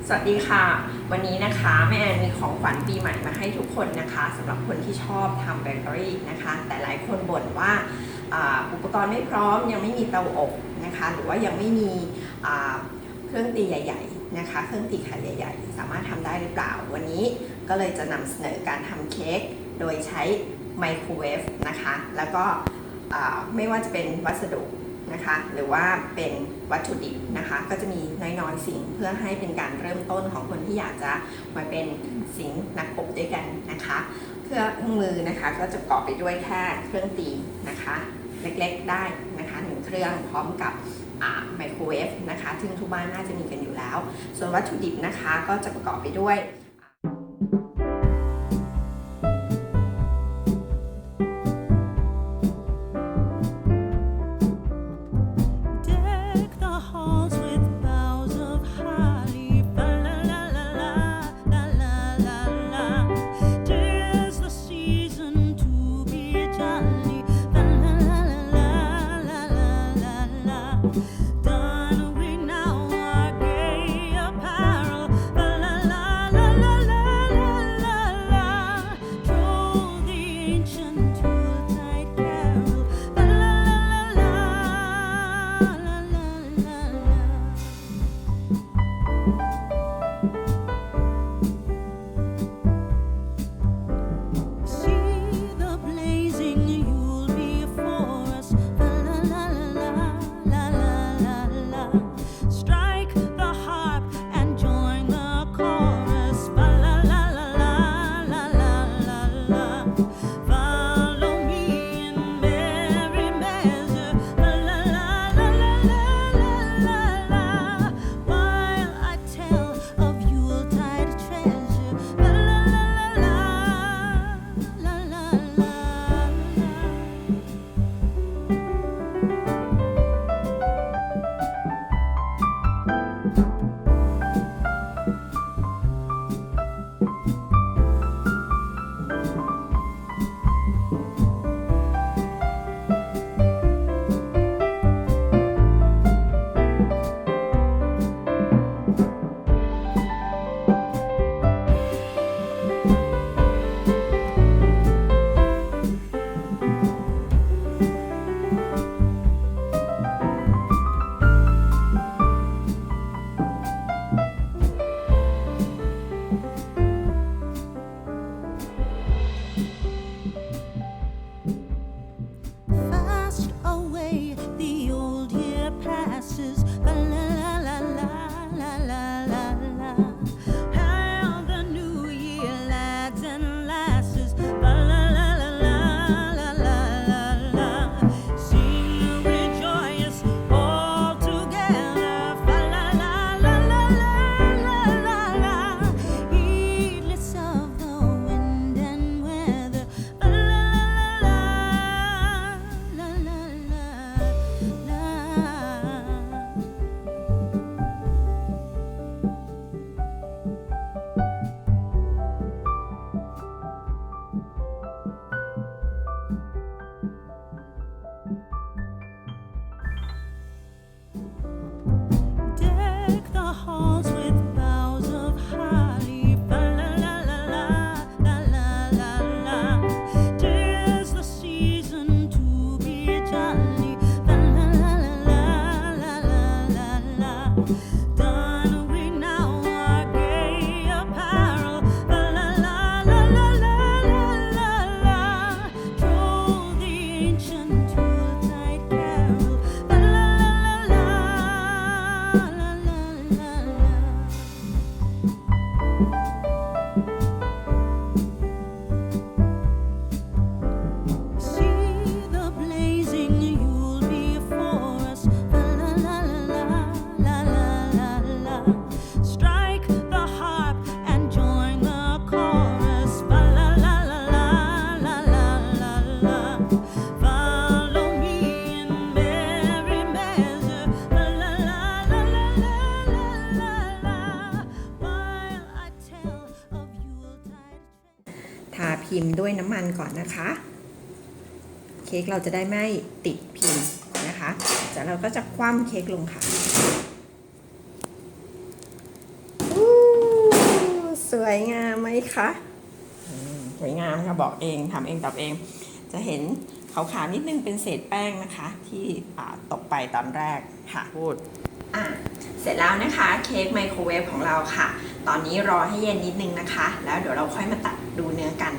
สวัสดีค่ะวันนี้นะคะแม่แอนมีของขวัญปีใหม่มาให้ทุกคนนะคะสำหรับคนที่ชอบทำเบเกอรี่นะคะแต่หลายคนบ่นว่าอุปกรณ์ไม่พร้อมยังไม่มีเตาอบนะคะหรือว่ายังไม่มีเครื่องตีใหญ่ๆนะคะเครื่องตีไข่ใหญ่ๆสามารถทำได้หรือเปล่าวันนี้ก็เลยจะนำเสนอการทำเค้กโดยใช้ไมโครเวฟนะคะแล้วก็ไม่ว่าจะเป็นวัสดุนะคะหรือว่าเป็นวัตถุดิบนะคะก็จะมีน้อยๆสิ่งเพื่อให้เป็นการเริ่มต้นของคนที่อยากจะมาเป็นสิงนักอบด้วยกันนะคะเครื่องมือนะคะก็จะประกอบไปด้วยแค่เครื่องตีนะคะเล็กๆได้นะคะ1เครื่องพร้อมกับไมโครเวฟนะคะซึ่งทุกบ้านน่าจะมีกันอยู่แล้วส่วนวัตถุดิบนะคะก็จะประกอบไปด้วยทาพิมพ์ด้วยน้ำมันก่อนนะคะเค้กเราจะได้ไม่ติดพิมพ์นะคะจากเราก็จะคว่ำเค้กลงค่ะ สวยงามไหมคะสวยงามค่ะบอกเองทำเองตอบเองจะเห็นขาวๆนิดนึงเป็นเศษแป้งนะคะที่ตกไปตอนแรกค่ะพูดเสร็จแล้วนะคะเค้กไมโครเวฟของเราค่ะตอนนี้รอให้เย็นนิดนึงนะคะแล้วเดี๋ยวเราค่อยมาตัดดูเนื้อกัน